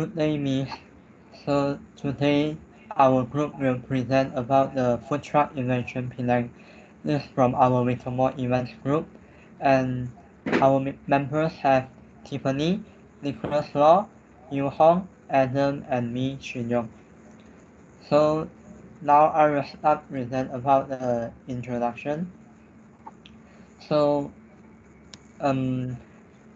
Good day, Miss. So today our group will present about the food truck invention Penang. This is from our Waitomo events group, and our members have Tiffany, Nicholas Law, Yu Hong, Adam, and me, Shin Yong. So now I will start present about the introduction. So um,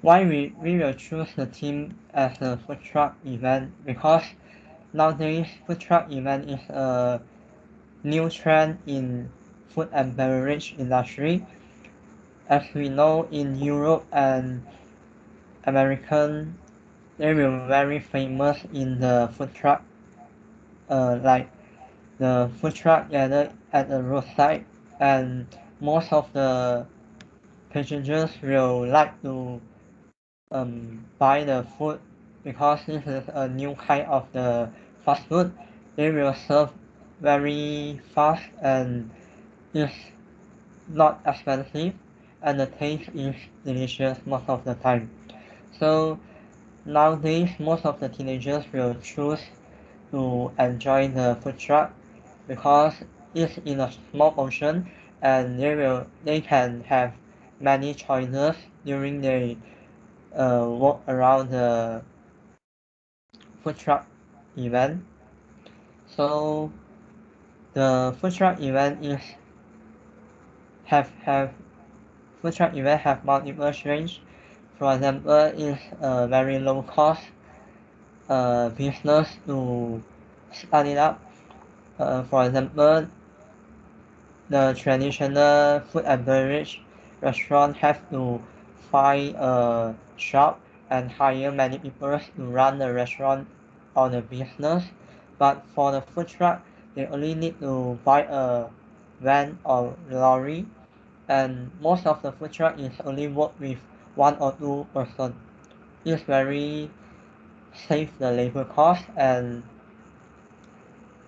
why we will choose the theme as a food truck event because nowadays food truck event is a new trend in food and beverage industry. As we know in Europe and American, they were very famous in the food truck, like the food truck gathered at the roadside, and most of the passengers will like to buy the food because this is a new kind of the fast food. They will serve very fast and is not expensive and the taste is delicious most of the time. So nowadays most of the teenagers will choose to enjoy the food truck because it's in a small portion and they can have many choices during their walk around the food truck event. So the food truck event is have food truck event have multiple strengths. For example, is a very low cost business to start it up. For example, the traditional food and beverage restaurant have to find a shop and hire many people to run the restaurant or the business. But for the food truck, they only need to buy a van or lorry, and most of the food truck is only work with one or two person. It's very save the labor cost, and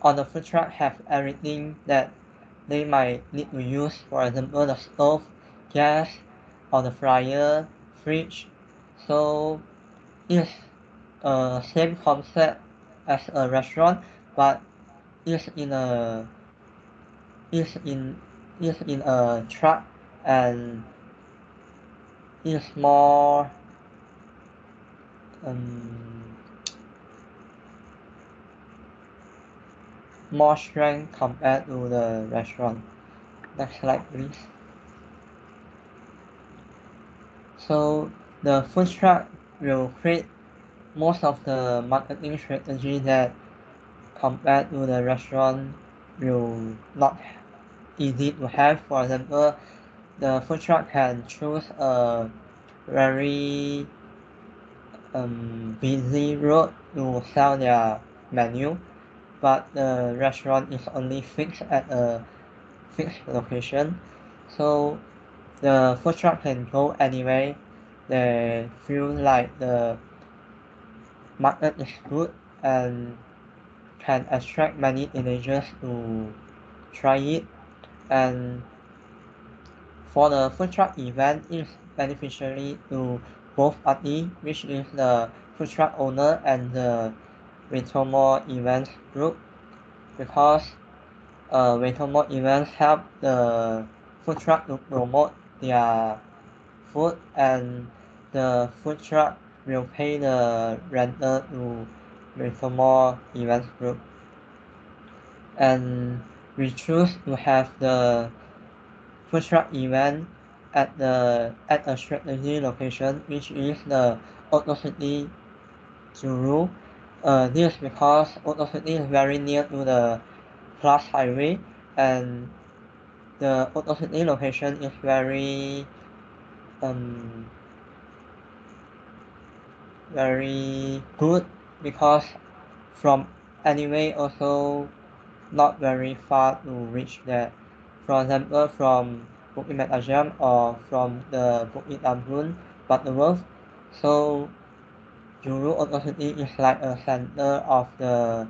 on the food truck have everything that they might need to use, for example the stove, gas, or the fryer, fridge. So it's a same concept as a restaurant, but it's in a it's in it's in a truck and it's um, more strength compared to the restaurant. Next slide, please. So the food truck will create most of the marketing strategy that compared to the restaurant will not easy to have. For example, the food truck can choose a very busy road to sell their menu, but the restaurant is only fixed at a fixed location. So the food truck can go anywhere. They feel like the market is good and can attract many teenagers to try it. And for the food truck event, it's beneficially to both parties, which is the food truck owner and the Waitomo events group, because Waitomo events help the food truck to promote their food, and the food truck will pay the renter to Waitomo events group. And we choose to have the food truck event at a strategic location, which is the Auto City Juru. This is because Auto City is very near to the Plus Highway, and the Auto City location is um, very good because from anyway also not very far to reach there. For example, from Bukit Ajam or from the Bukit Amun, Butterworth. So Juru Auto City is like a center of the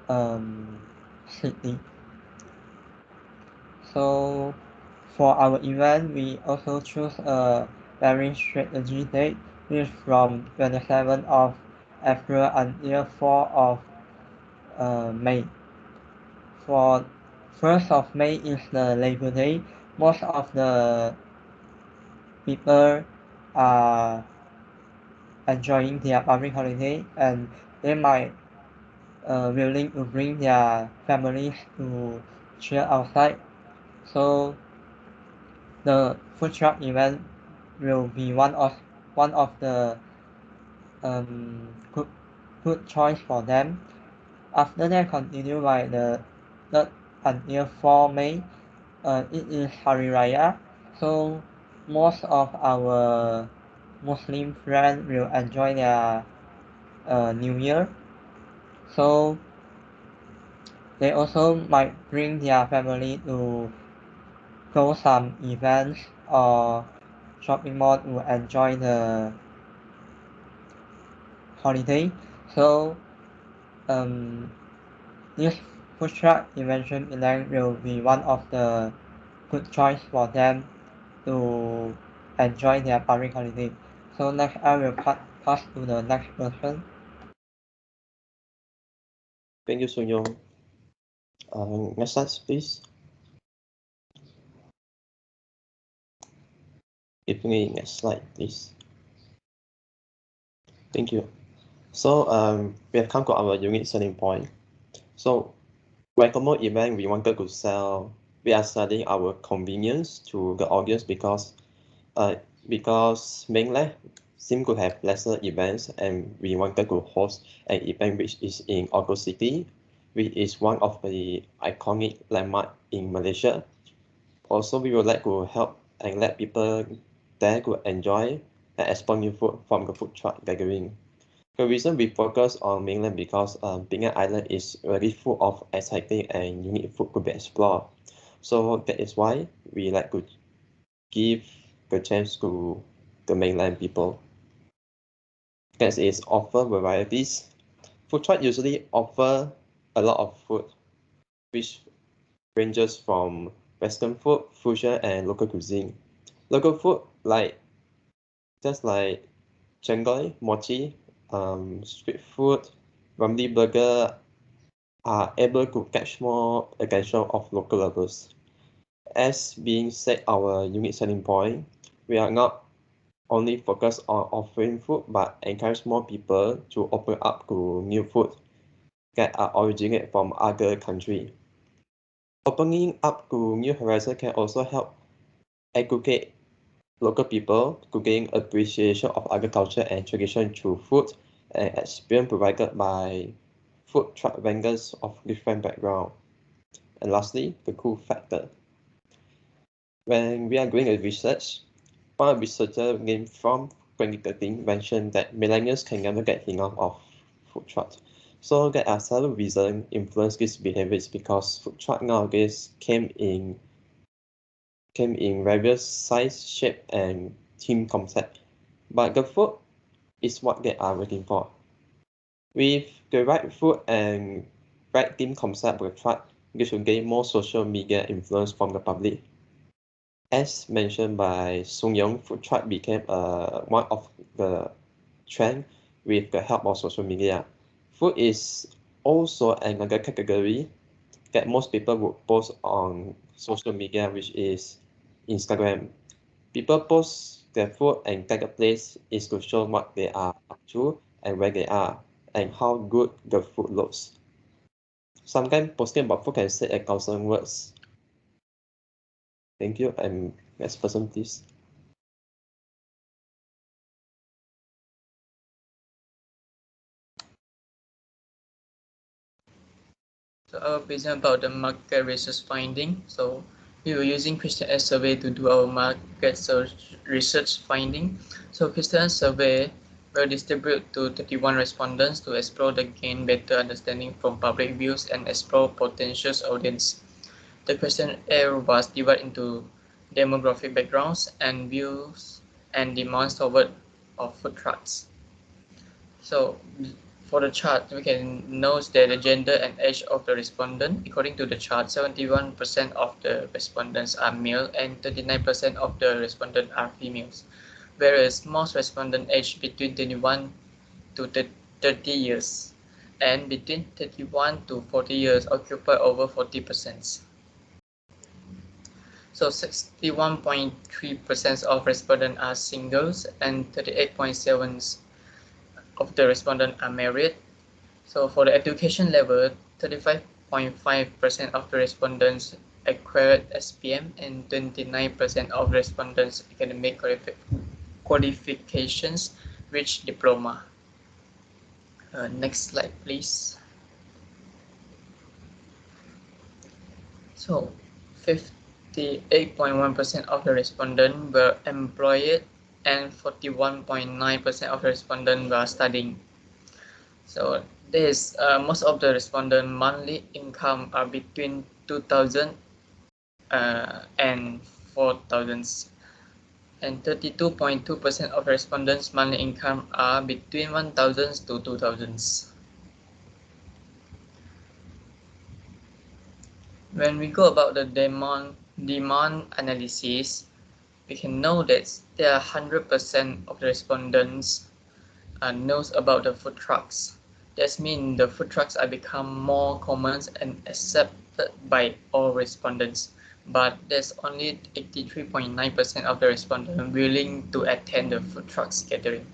um, city. So for our event, we also choose a very strategic date, which is from 27th of after an earfall of May. For 1st of May is the Labor Day. Most of the people are enjoying their public holiday and they might willing to bring their families to chill outside. So the food truck event will be one of the good choice for them. After that, continue by the 3rd until 4 May. It is Hari Raya, so most of our Muslim friends will enjoy their New Year. So they also might bring their family to go some events or shopping mall to enjoy the holiday. So this food truck invention event will be one of the good choice for them to enjoy their public holiday. So next I will pass to the next person. Thank you, Sunyong. Next slide, please. Give me next slide, please. Thank you. So we have come to our unique selling point. So Waitomo event, we wanted to sell. We are selling our convenience to the audience because mainland seem to have lesser events, and we wanted to host an event which is in August City, which is one of the iconic landmark in Malaysia. Also, we would like to help and let people there to enjoy and explore new food from the food truck gathering. The reason we focus on mainland because Penang Island is really full of exciting and unique food to be explored. So that is why we like to give the chance to the mainland people. Next is offer varieties. Food truck usually offer a lot of food, which ranges from Western food, fusion, and local cuisine. Local food just like chenggoi, mochi, street food, Ramly burger are able to catch more attention of local lovers. As being said, our unique selling point, we are not only focused on offering food, but encourage more people to open up to new food that are originate from other countries. Opening up to new horizons can also help educate local people to gain appreciation of other culture and tradition through food and experience provided by food truck vendors of different background. And lastly, the cool factor. When we are doing a research, one researcher named from 2013 mentioned that millennials can never get enough of food trucks. So there are several reasons influence these behaviors because food truck nowadays came in various size, shape, and theme concept. But the food is what they are waiting for. With the right food and right theme concept with truck, you should gain more social media influence from the public. As mentioned by Sung Yong, food truck became one of the trend with the help of social media. Food is also another category that most people would post on social media, which is Instagram. People post their food and tag a place is to show what they are up to and where they are and how good the food looks. Sometimes posting about food can say 1,000 words. Thank you, and next person please. So I will present about the market research finding. So we were using Christian survey to do our market research finding. So Christian survey will distribute to 31 respondents to explore the gain better understanding from public views and explore potential audience. The questionnaire was divided into demographic backgrounds and views and demands toward of food trucks. So for the chart, we can note that the gender and age of the respondent. According to the chart, 71% of the respondents are male and 39% of the respondents are females, whereas most respondents aged between 21 to 30 years, and between 31 to 40 years occupy over 40%. So 61.3% of respondents are singles and 38.7% of the respondents are married. So for the education level, 35.5% of the respondents acquired SPM and 29% of respondents academic qualifications reached diploma. Next slide, please. So 58.1% of the respondents were employed and 41.9% of the respondents were studying. So this most of the respondent monthly income are between 2,000 and 4,000, and 32.2% of respondents monthly income are between 1,000 to 2,000. When we go about the demand analysis, we can know that there are 100% of the respondents knows about the food trucks. That means the food trucks are become more common and accepted by all respondents. But there's only 83.9% of the respondents willing to attend the food trucks gathering.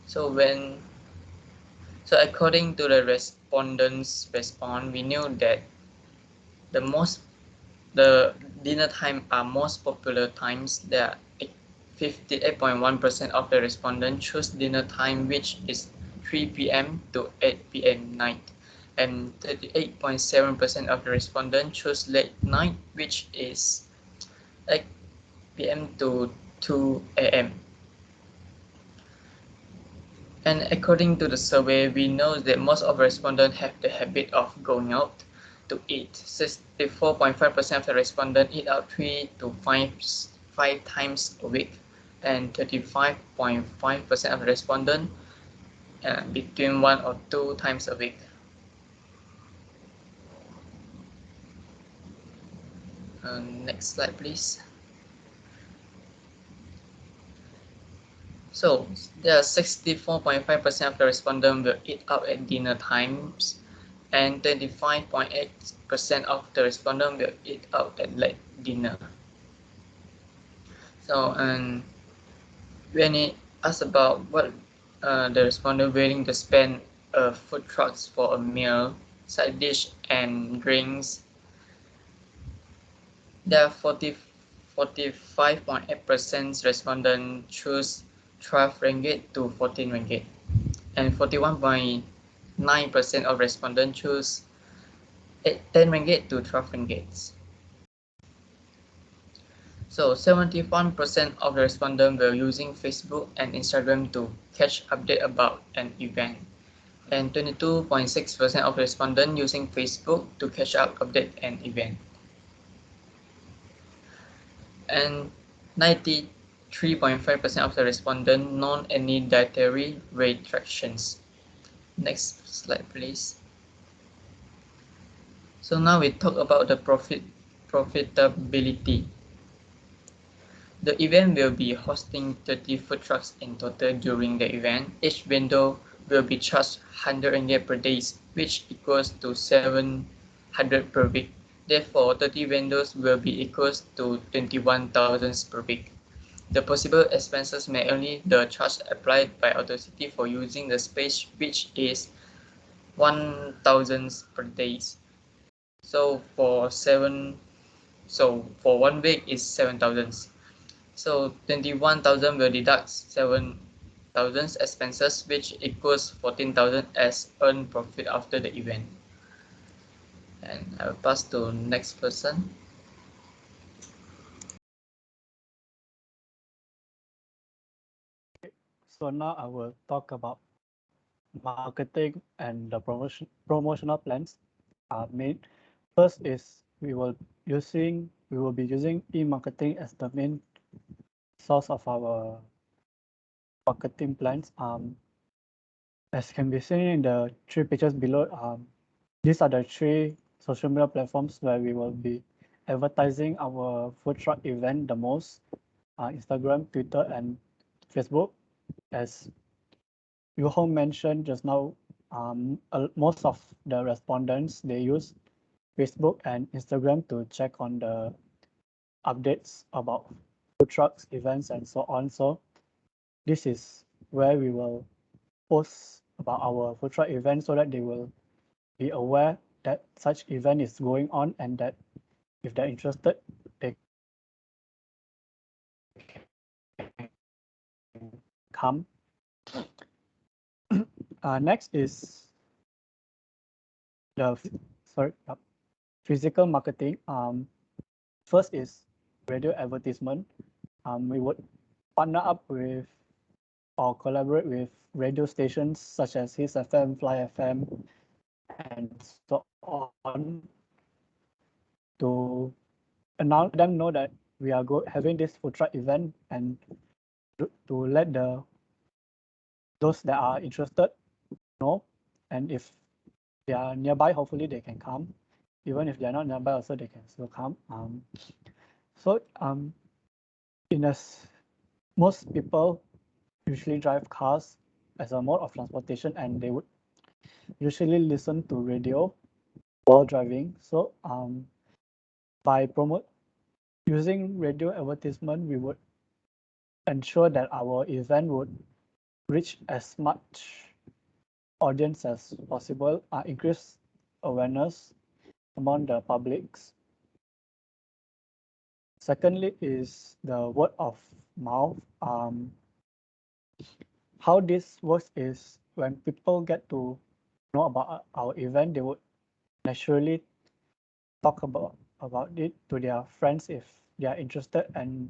So according to the respondents' response, we knew that the dinner time are most popular times. There are 58.1% of the respondents choose dinner time, which is 3 p.m. to 8 p.m. night, and 38.7% of the respondents choose late night, which is 8 p.m. to 2 a.m. And according to the survey, we know that most of the respondents have the habit of going out to eat. 64.5% of the respondents eat out 3 to 5 times a week, and 35.5% of the respondents between 1 or 2 times a week. Next slide, please. So there are 64.5% of the respondents will eat out at dinner times, and 25.8% of the respondents will eat out at late dinner. So, and when it asked about what the respondent willing to spend food trucks for a meal, side dish, and drinks, there are 45.8% respondents choose 12 ringgit to 14 ringgit, and 41.9% of respondents choose 10 ringgit to 12 ringgit. So 71% of the respondents were using Facebook and Instagram to catch update about an event, and 22.6% of the respondents using Facebook to catch up update an event, and 93.5% of the respondents known any dietary restrictions. Next slide, please. So now we talk about the profitability. The event will be hosting 30 food trucks in total during the event. Each vendor will be charged 100 ringgit per day, which equals to 700 per week. Therefore, 30 vendors will be equals to 21,000 per week. The possible expenses may only the charge applied by authority for using the space, which is 1,000 per day. So for 1 week is 7,000. So 21,000 will deduct 7,000 expenses, which equals 14,000 as earned profit after the event. And I will pass to next person. So now I will talk about marketing and the promotional plans are made. First is we will be using e-marketing as the main source of our marketing plans. As can be seen in the 3 pictures below, these are the 3 social media platforms where we will be advertising our food truck event the most: Instagram, Twitter, and Facebook. As Yuhong mentioned just now, most of the respondents, they use Facebook and Instagram to check on the updates about food trucks, events, and so on. So this is where we will post about our food truck event so that they will be aware that such event is going on and that if they're interested, they come. Next is the physical marketing. First is radio advertisement. We would partner up with or collaborate with radio stations such as His FM, Fly FM, and so on to announce them know that we are having this food truck event and to let those that are interested know, and if they are nearby, hopefully they can come. Even if they are not nearby, also they can still come. So in a most people usually drive cars as a mode of transportation, and they would usually listen to radio while driving. So by using radio advertisement, we would ensure that our event would reach as much audience as possible, increase awareness among the publics. Secondly is the word of mouth. How this works is when people get to know about our event, they would naturally talk about it to their friends if they are interested and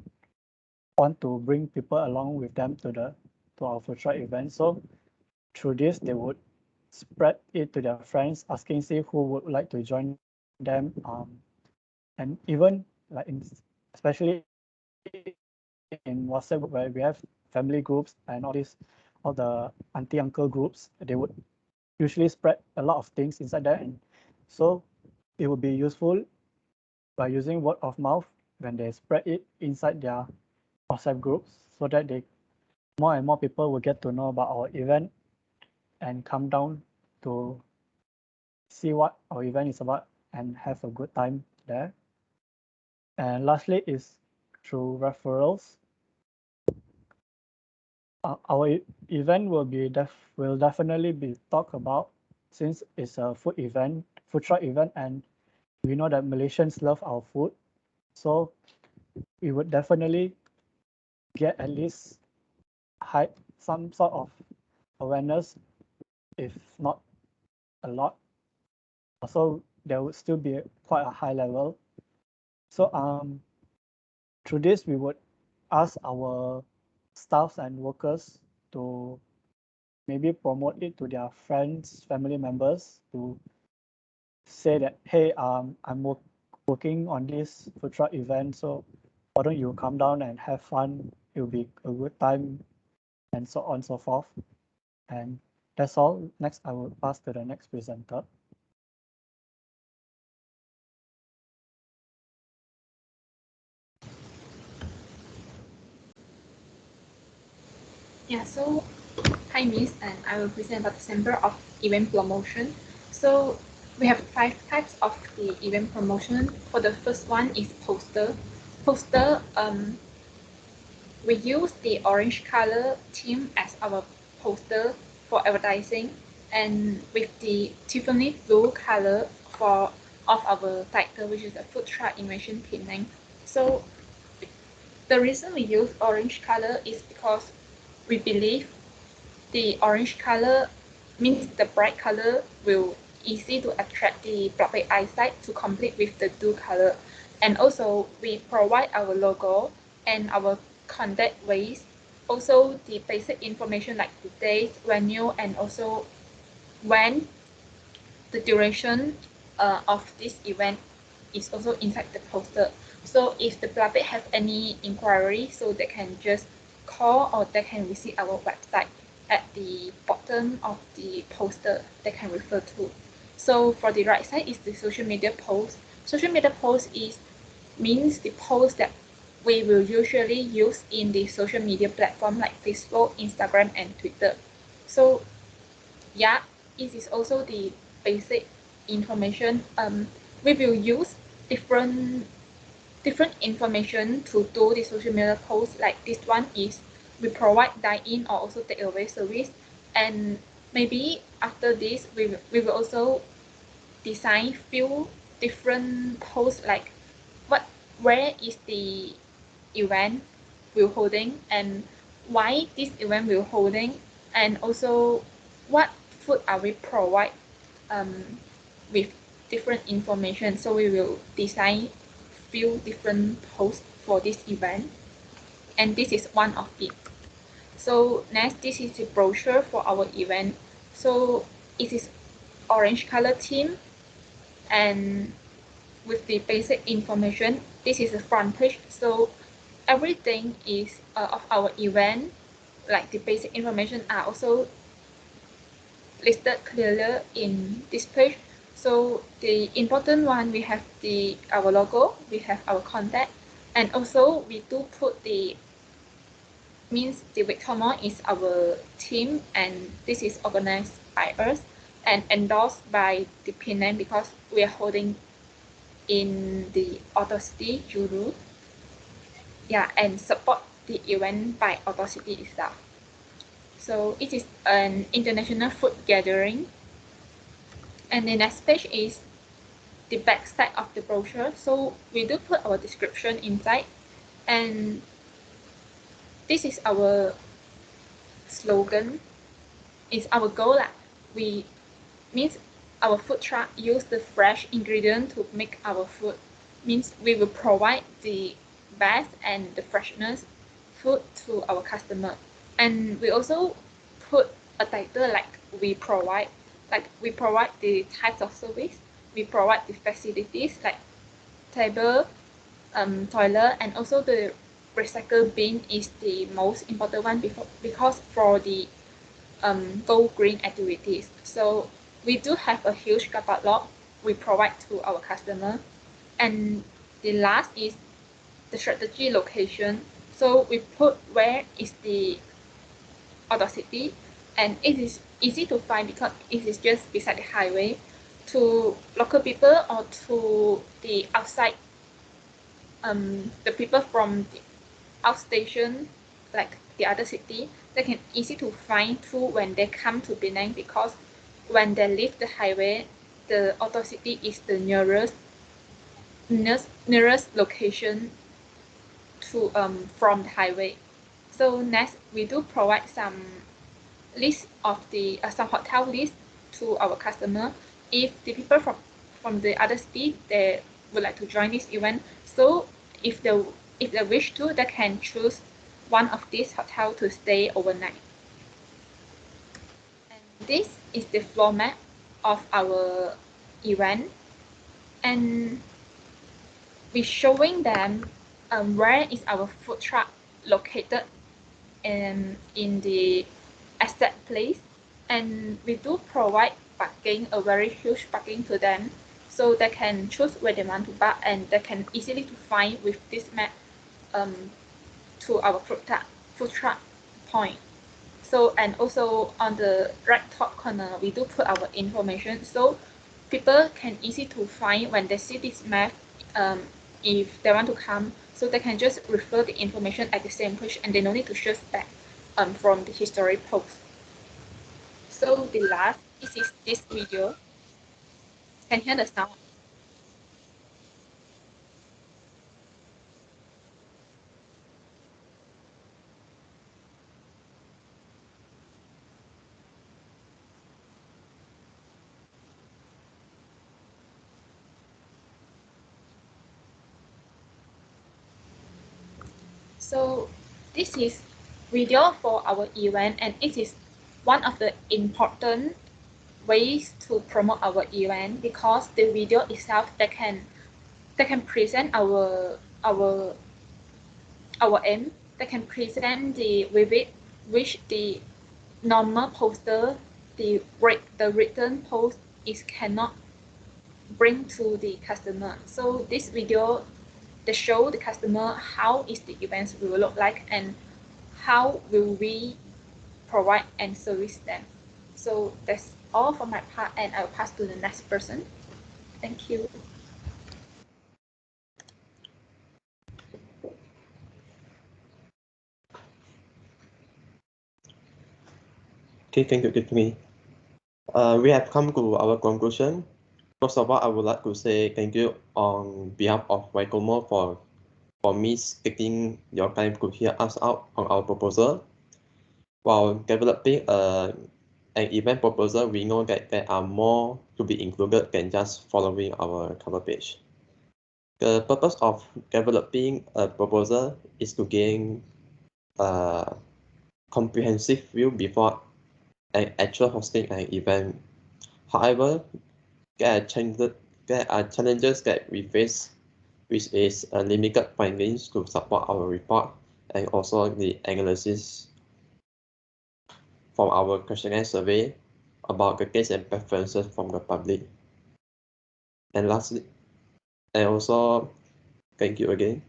want to bring people along with them to our food truck event. So through this, they would spread it to their friends, asking see who would like to join them. And even like especially in WhatsApp where we have family groups and all the auntie uncle groups, they would usually spread a lot of things inside there, and so it would be useful by using word of mouth when they spread it inside their WhatsApp groups so that more and more people will get to know about our event and come down to see what our event is about and have a good time there. And lastly is through referrals. Our event will definitely be talked about since it's a food truck event, and we know that Malaysians love our food. So we would definitely get at least some sort of awareness, if not a lot. So there would still be quite a high level. So through this, we would ask our staffs and workers to maybe promote it to their friends, family members to say that, hey, I'm working on this food truck event, so why don't you come down and have fun? It'll be a good time, and so on and so forth. And that's all. Next, I will pass to the next presenter. Yeah, so hi Miss, and I will present about the Center of Event Promotion. So we have 5 types of the event promotion. For the first one is poster. Poster, we use the orange color theme as our poster for advertising, and with the Tiffany blue color for of our title, which is a food truck invention Penang. So the reason we use orange color is because we believe the orange color means the bright color will easy to attract the public eyesight to complete with the blue color. And also we provide our logo and our contact ways, also the basic information like the date, venue, and also when the duration of this event is also inside the poster. So if the public have any inquiry, so they can just call or they can visit our website at the bottom of the poster they can refer to. So for the right side is the social media post. Social media post means the post that we will usually use in the social media platform like Facebook, Instagram, and Twitter. So yeah, it is also the basic information. We will use different information to do the social media posts. Like this one is we provide dine-in or also takeaway service, and maybe after this we will also design few different posts like where is the event we're holding and why this event we're holding, and also what food are we provide with different information. So we will design few different posts for this event, and this is one of it. So next, this is the brochure for our event. So it is orange color theme and with the basic information. This is the front page. So everything is of our event, like the basic information are also listed clearly in this page. So the important one, we have our logo, we have our contact, and also we do put the means the Waitomo is our team, and this is organized by us and endorsed by the Penang because we are holding in the Authority Juru. Yeah, and support the event by Authority itself. So it is an international food gathering. And the next page is the back side of the brochure. So we do put our description inside, and this is our slogan. It's our goal that we means our food truck use the fresh ingredient to make our food. Means we will provide the best and the freshness food to our customer. And we also put a title like we provide the types of service, we provide the facilities like table, toilet, and also the recycle bin is the most important one because for the go green activities. So we do have a huge catalog we provide to our customer. And the last is the strategy location. So we put where is the other city, and it is easy to find because it is just beside the highway. To local people or to the outside, the people from the outstation, like the other city, they can easy to find too when they come to Penang because when they leave the highway, the auto city is the nearest location to from the highway. So next, we do provide some list of the some hotel list to our customer. If the people from the other city they would like to join this event, so if they wish to, they can choose one of these hotel to stay overnight. And this is the floor map of our event, and we're showing them where is our food truck located in the exact place, and we do provide parking, a very huge parking to them, so they can choose where they want to park and they can easily to find with this map to our food truck point. So and also on the right top corner we do put our information so people can easy to find when they see this map. If they want to come, so they can just refer the information at the same page and they no need to shift back from the history post. So the last, this is this video. Can hear the sound. So this is video for our event, and it is one of the important ways to promote our event because the video itself they can present our aim. They can present the vivid which the normal poster the written post is cannot bring to the customer. So this video they show the customer how is the events will look like and how will we provide and service them. So that's all for my part, and I'll pass to the next person. Thank you. Okay, thank you, Tiffany. We have come to our conclusion. First of all, I would like to say thank you on behalf of Waitomo for me taking your time to hear us out on our proposal. While developing an event proposal, we know that there are more to be included than just following our cover page. The purpose of developing a proposal is to gain a comprehensive view before actual hosting an event. However, there are challenges that we face, which is limited findings to support our report and also the analysis from our questionnaire survey about the tastes and preferences from the public. And lastly, and also thank you again